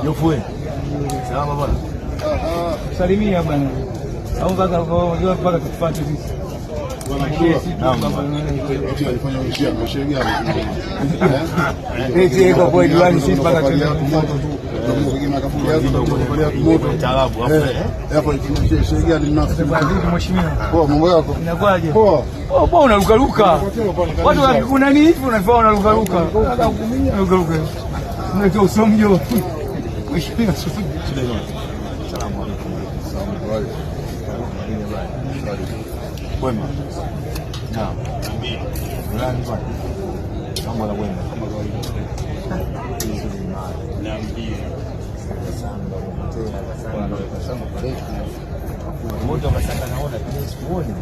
Yofue. Salama bwana. Salimia bwana. Au mpaka tufuate sisi. Unarukaruka watu wakikuna nini hivi unafaa unarukaruka unaitoa usomjo. Bueno. Naam. Nani bwana? Kama la wema. Naambia. Sana. Moto kasanga naona kama simuoni.